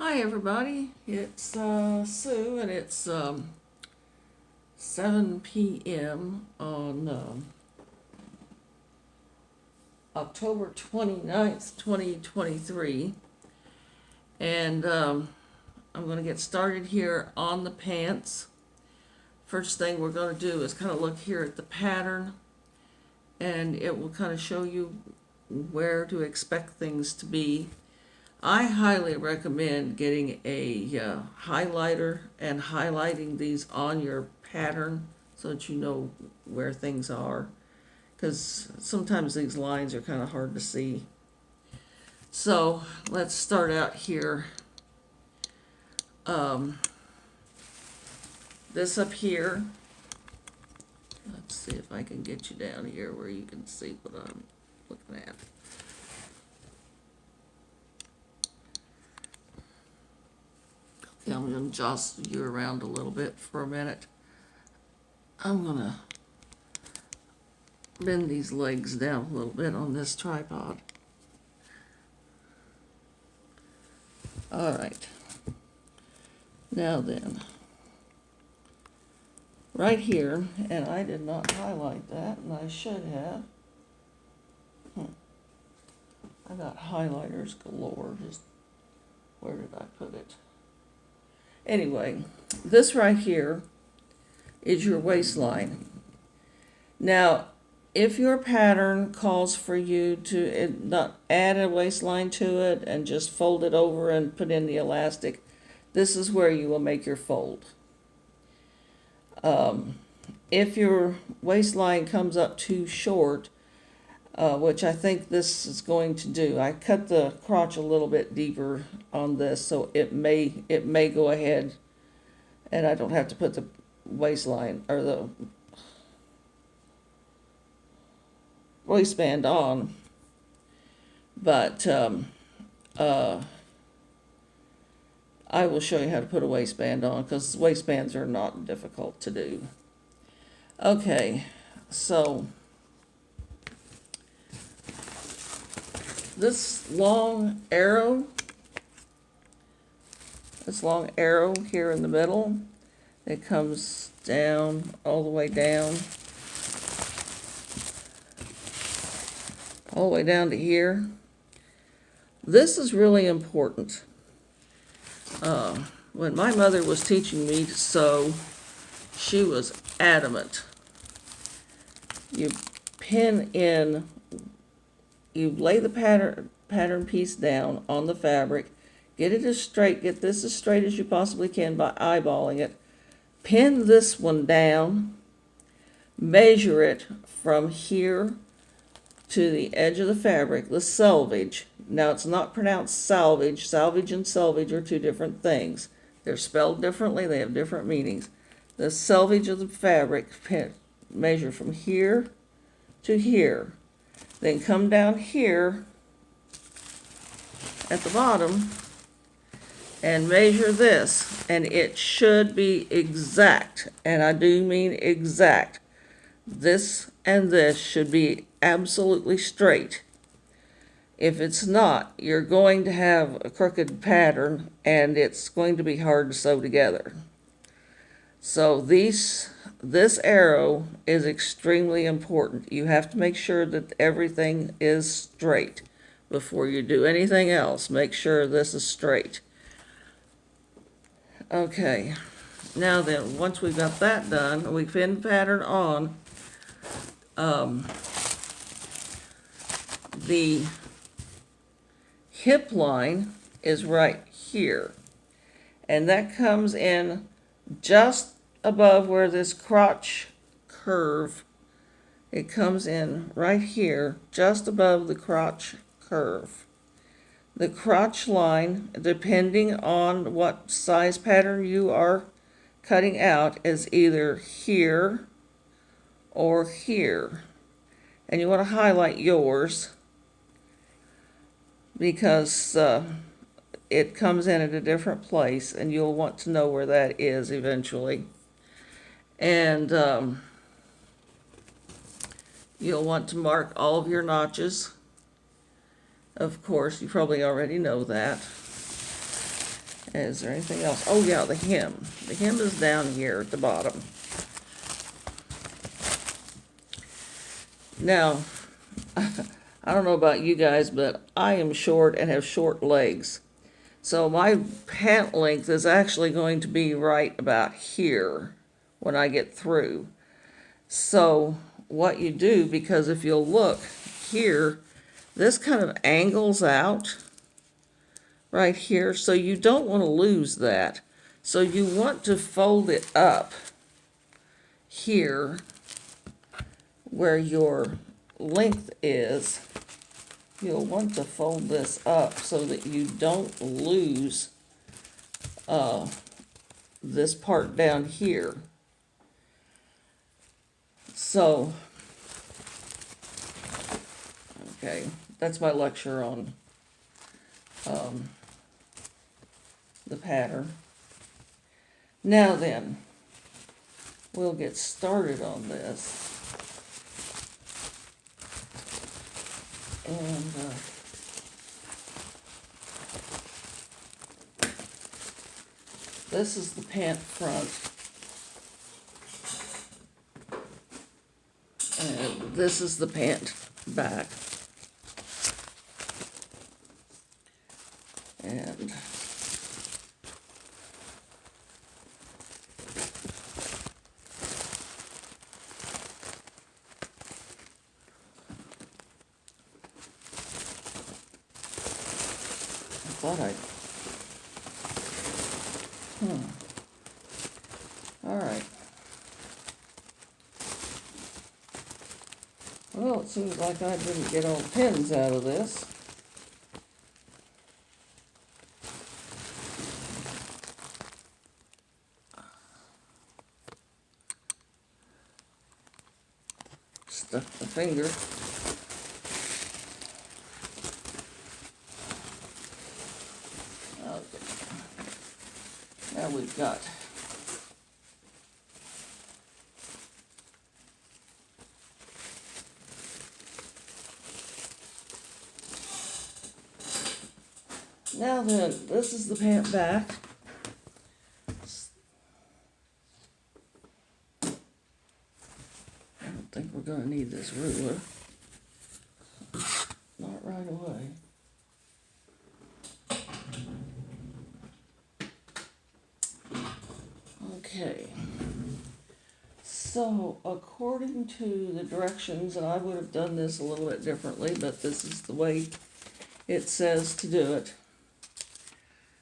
Hi everybody, it's Sue and it's 7 p.m. on October 29th, 2023, and I'm going to get started here on the pants. First thing we're going to do is kind of look here at the pattern, and it will kind of show you where to expect things to be. I highly recommend getting a highlighter and highlighting these on your pattern so that you know where things are, because sometimes these lines are kind of hard to see. So let's start out here. This up here, let's see if I can get you down here where you can see what I'm looking at. I'm going to jostle you around a little bit for a minute. I'm going to bend these legs down a little bit on this tripod. All right. Now then, right here, and I did not highlight that, and I should have. I got highlighters galore. Just where did I put it? Anyway, this right here is your waistline. Now, if your pattern calls for you to not add a waistline to it and just fold it over and put in the elastic, this is where you will make your fold. If your waistline comes up too short, which I think this is going to do, I cut the crotch a little bit deeper on this, so it may go ahead and I don't have to put the waistline or the waistband on, but I will show you how to put a waistband on, because waistbands are not difficult to do. Okay, so this long arrow here in the middle, it comes down, all the way down, all the way down to here. This is really important. When my mother was teaching me to sew, she was adamant. You pin in, you lay the pattern piece down on the fabric, get this as straight as you possibly can by eyeballing it, pin this one down, measure it from here to the edge of the fabric, the selvage. Now, it's not pronounced salvage. Salvage and selvage are two different things. They're spelled differently. They have different meanings. The selvage of the fabric, measure from here to here. Then come down here at the bottom and measure this. And it should be exact. And I do mean exact. This and this should be absolutely straight. If it's not, you're going to have a crooked pattern and it's going to be hard to sew together. So this arrow is extremely important. You have to make sure that everything is straight before you do anything else. Make sure this is straight. Okay, now then, once we've got that done, we pin the pattern on. The hip line is right here, and that comes in just above where this crotch curve, it comes in right here, just above the crotch curve. The crotch line, depending on what size pattern you are cutting out, is either here or here. And you want to highlight yours, because it comes in at a different place, and you'll want to know where that is eventually. And you'll want to mark all of your notches. Of course, you probably already know that. Is there anything else? Oh yeah, the hem. The hem is down here at the bottom. Now, I don't know about you guys, but I am short and have short legs. So my pant length is actually going to be right about here when I get through. So what you do, because if you'll look here, this kind of angles out right here, so you don't want to lose that. So you want to fold it up here where your length is. You'll want to fold this up so that you don't lose this part down here. So, okay, that's my lecture on the pattern. Now then, we'll get started on this. And this is the pant front. And this is the pant back. And I thought all right. Well, it seems like I didn't get all the pins out of this. Stuck the finger. Okay. Now we've got now then, this is the pant back. I don't think we're gonna need this ruler. Not right away. Okay. So, according to the directions, and I would have done this a little bit differently, but this is the way it says to do it.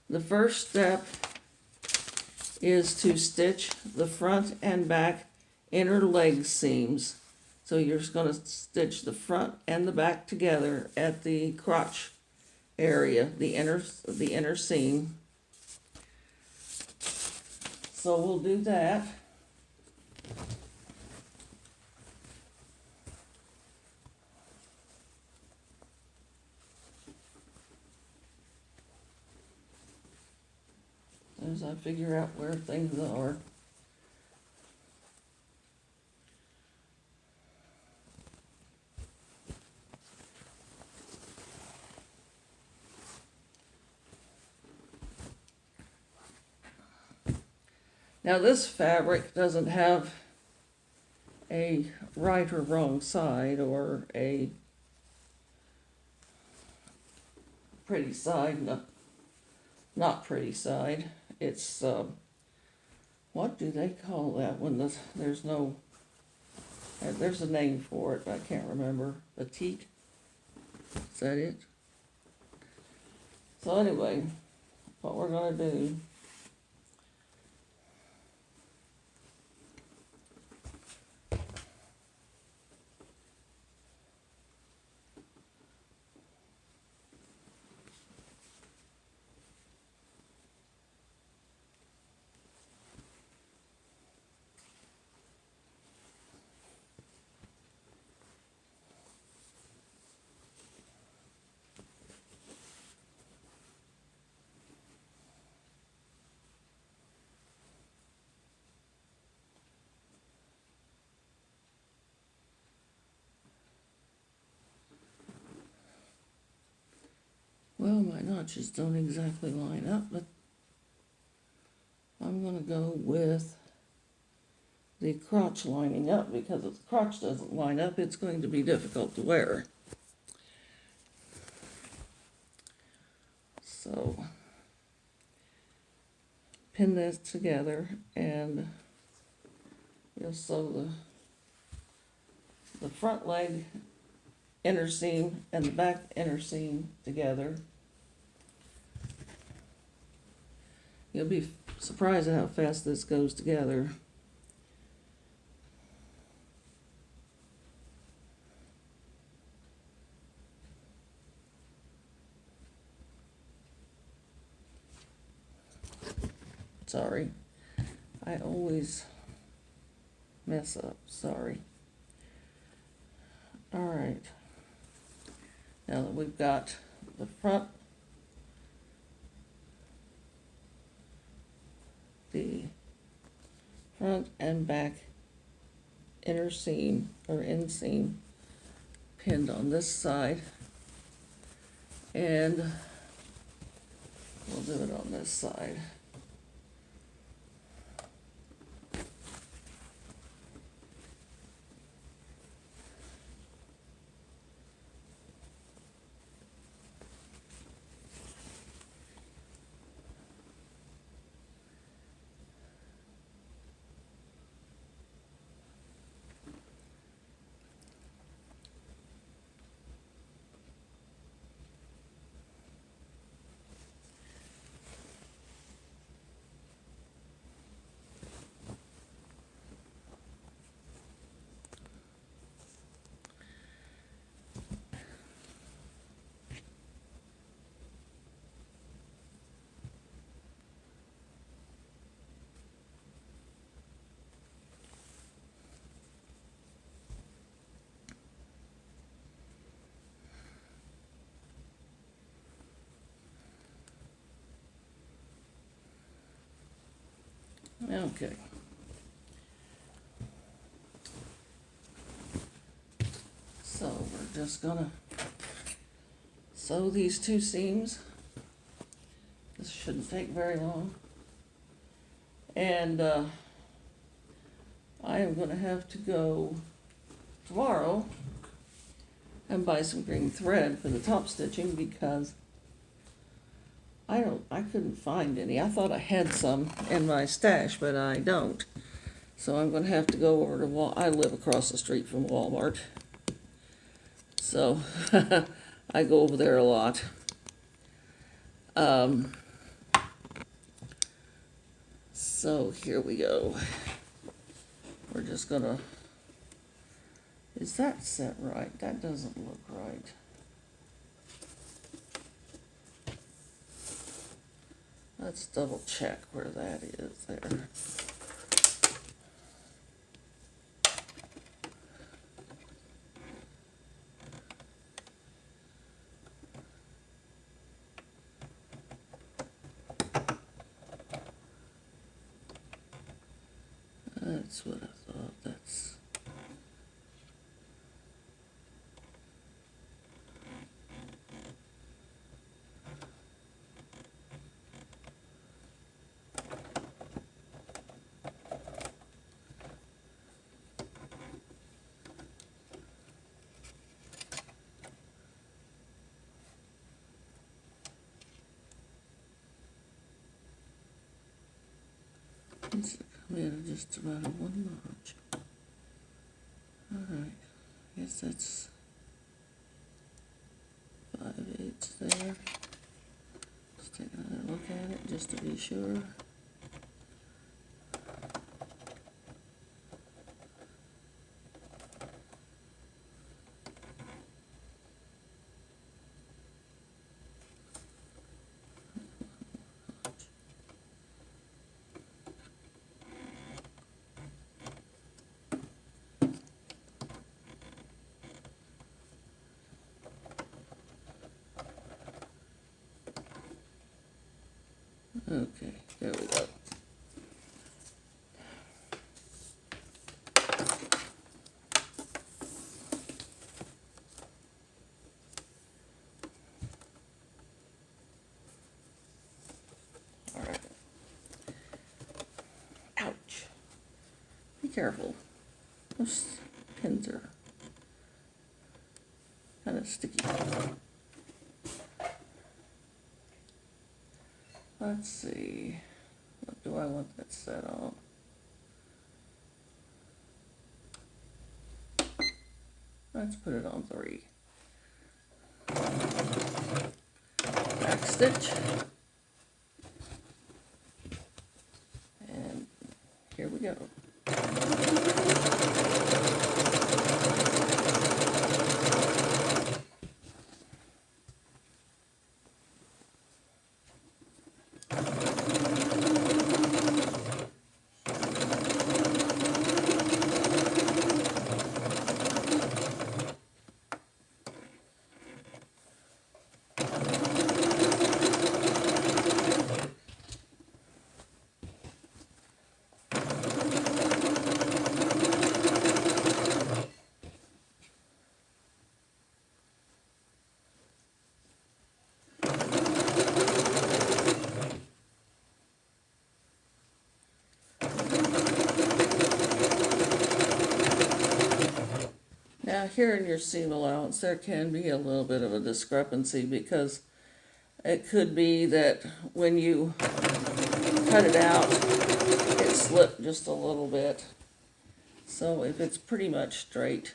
The first step is to stitch the front and back inner leg seams. So you're just going to stitch the front and the back together at the crotch area, the inner seam. So we'll do that. As I figure out where things are. Now this fabric doesn't have a right or wrong side or a pretty side, no, not pretty side. It's, what do they call that when there's no, there's a name for it, but I can't remember. Petite? Is that it? So anyway, what we're going to do, well, my notches don't exactly line up, but gonna go with the crotch lining up, because if the crotch doesn't line up, it's going to be difficult to wear. So, pin this together and you'll sew the front leg inner seam and the back inner seam together. You'll be surprised at how fast this goes together. Sorry, I always mess up, sorry. All right, now that we've got the front, and back inner seam or inseam pinned on this side, and we'll do it on this side. Okay. So we're just gonna sew these two seams. This shouldn't take very long. And I am gonna have to go tomorrow and buy some green thread for the top stitching, because I couldn't find any. I thought I had some in my stash, but I don't. So I'm gonna have to go over to I live across the street from Walmart. So I go over there a lot. So here we go. We're just gonna, is that set right? That doesn't look right. Let's double check where that is there. That's what I thought. That's it's come in just about a 1 notch. Alright, guess that's 5/8 there. Let's take another look at it just to be sure. Okay, there we go. All right. careful. Those pins are kind of sticky. Let's see, what do I want that set on? Let's put it on 3. Back stitch. And here we go. Now here in your seam allowance there can be a little bit of a discrepancy because it could be that when you cut it out it slipped just a little bit. So if it's pretty much straight,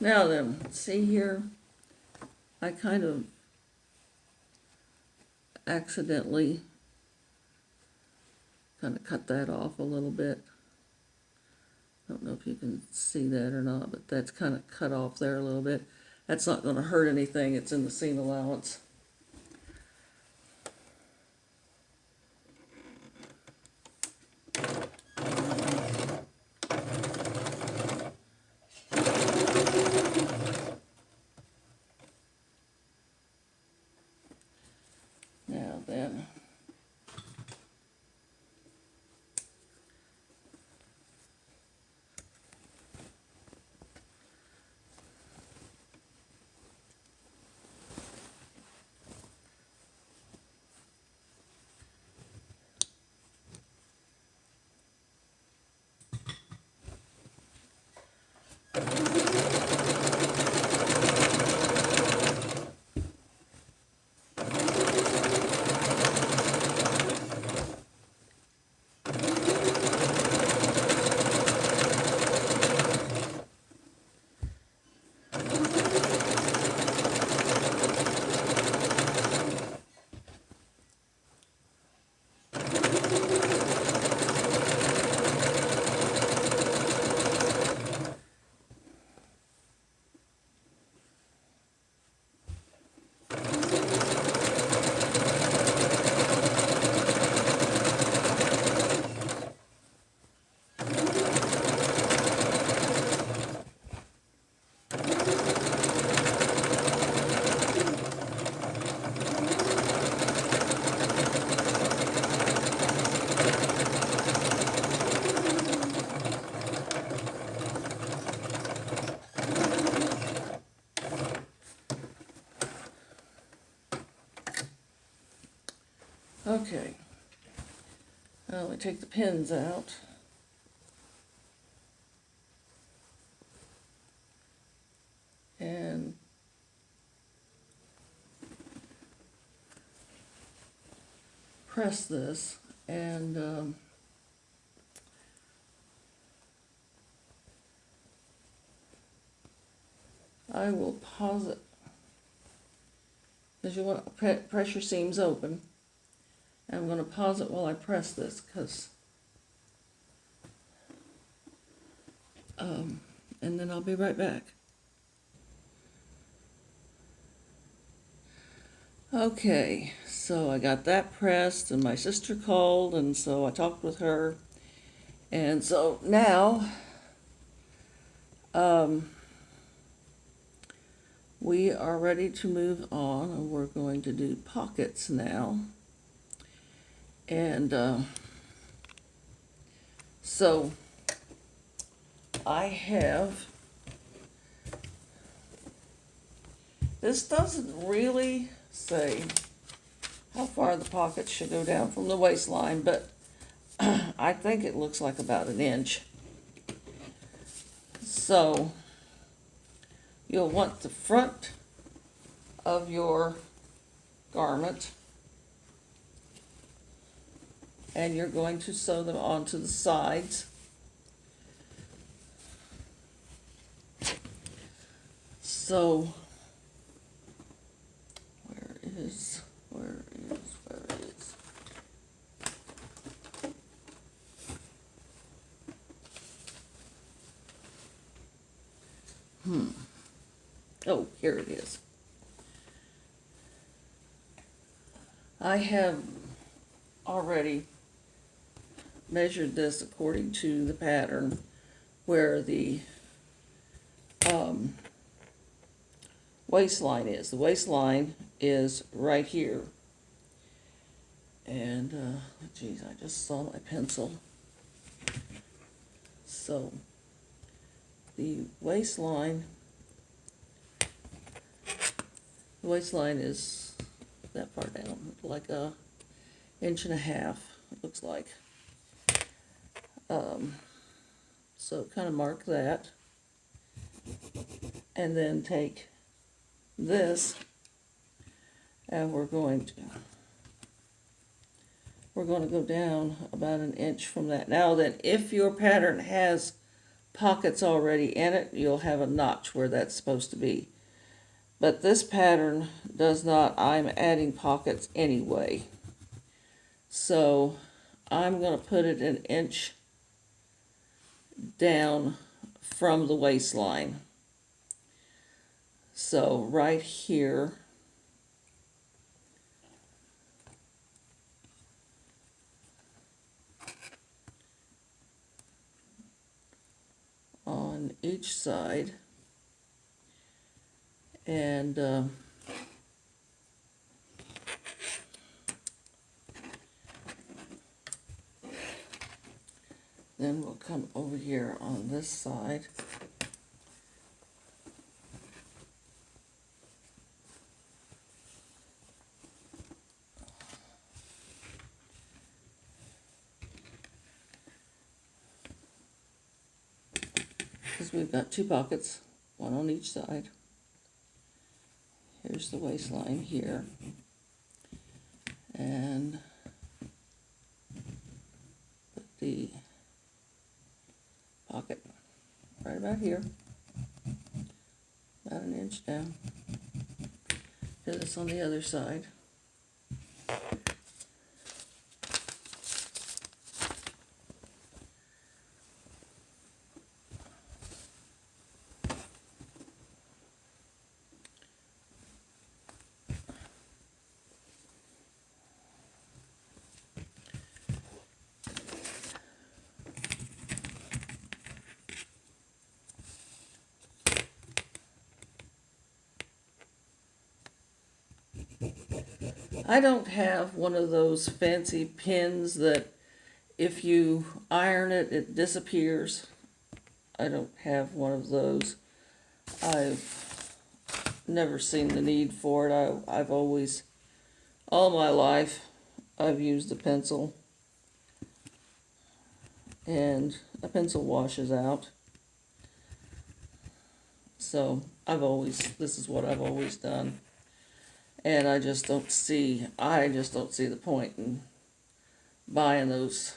now then, see here, I kind of accidentally kind of cut that off a little bit. I don't know if you can see that or not, but that's kind of cut off there a little bit. That's not going to hurt anything, it's in the seam allowance. Now then, okay. Now we take the pins out. And press this, and I will pause it, because you want to press your seams open. And I'm going to pause it while I press this, because and then I'll be right back. Okay, so I got that pressed, and my sister called, and so I talked with her. And so now we are ready to move on, and we're going to do pockets now. And so I have, this doesn't really say how far the pockets should go down from the waistline, but I think it looks like about an inch. So you'll want the front of your garment, and you're going to sew them onto the sides. So where is oh, here it is. I have already measured this according to the pattern where the waistline is. The waistline is right here. And, geez, I just saw my pencil. So, the waistline is that far down, like a inch and a half, it looks like. So kind of mark that. And then take this, and we're going to go down about an inch from that. Now then, if your pattern has pockets already in it, you'll have a notch where that's supposed to be. But this pattern does not. I'm adding pockets anyway. So I'm going to put it an inch down from the waistline. So right here, on each side, and then we'll come over here on this side. Because we've got two pockets, one on each side. Here's the waistline here. And put the pocket right about here, about an inch down. Do this on the other side. I don't have one of those fancy pins that if you iron it, it disappears. I don't have one of those. I've never seen the need for it. I've always, all my life, I've used a pencil. And a pencil washes out. So this is what I've always done. And I just don't see the point in buying those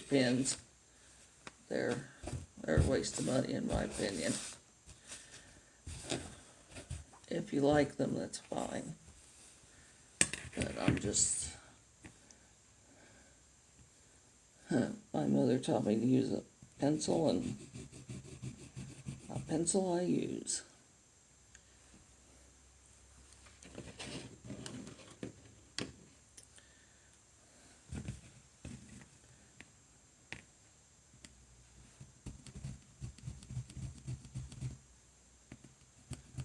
pins. They're a waste of money in my opinion. If you like them, that's fine. But I'm just, my mother taught me to use a pencil, and a pencil I use.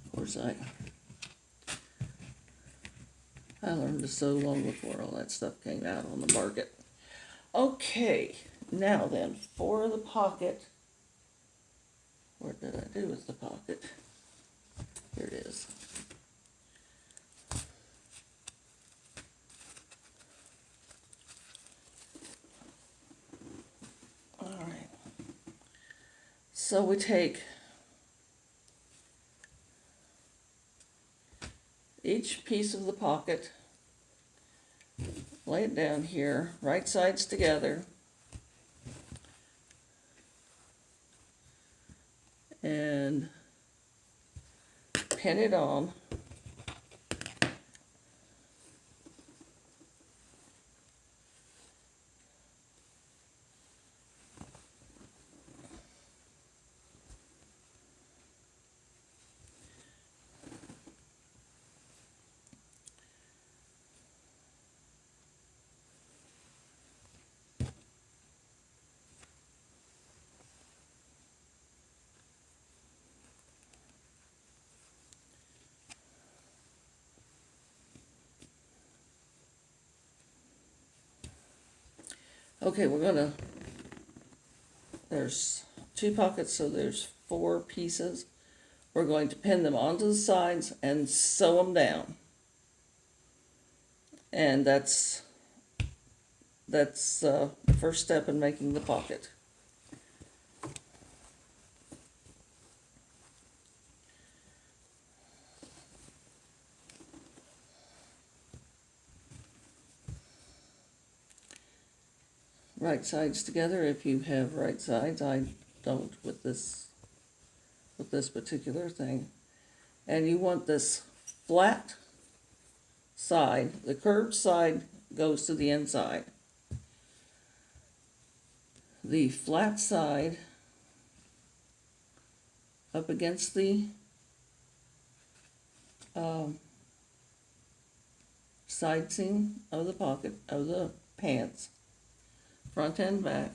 Of course, I learned to sew long before all that stuff came out on the market. Okay, now then, for the pocket, what did I do with the pocket? Here it is. All right. So we take each piece of the pocket, lay it down here, right sides together, and pin it on. Okay, there's 2 pockets, so there's 4 pieces. We're going to pin them onto the sides and sew them down. And that's the first step in making the pocket. Right sides together if you have right sides. I don't with this particular thing. And you want this flat side. The curved side goes to the inside. The flat side up against the side seam of the pocket of the pants, front and back.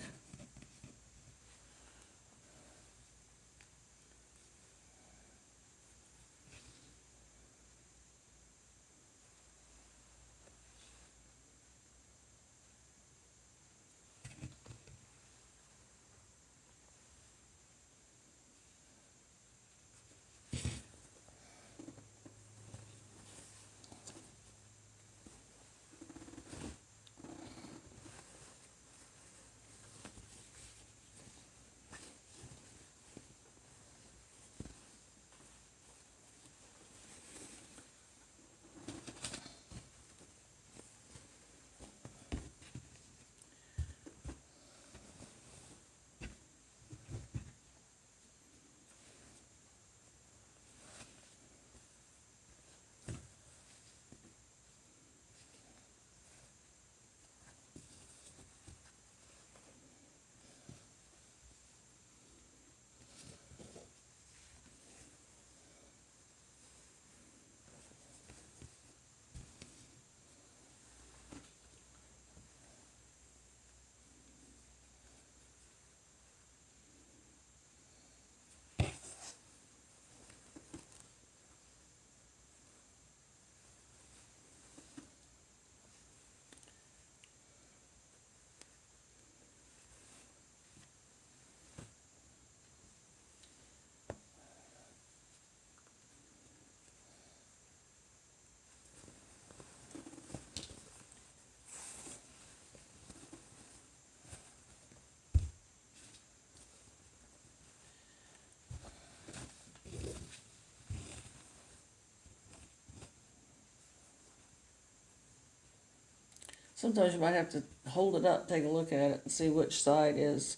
sometimes you might have to hold it up, take a look at it, and see which side is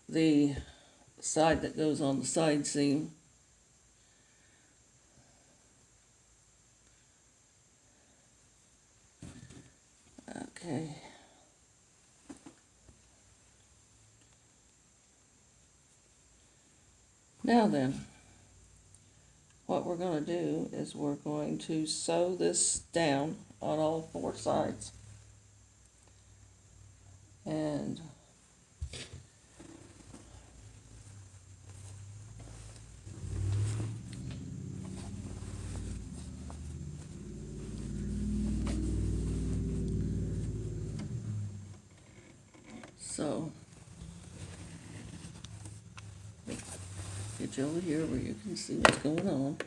the side that goes on the side seam. Okay. Now then, what we're going to do is we're going to sew this down on all four sides. And so, get you over here where you can see what's going on.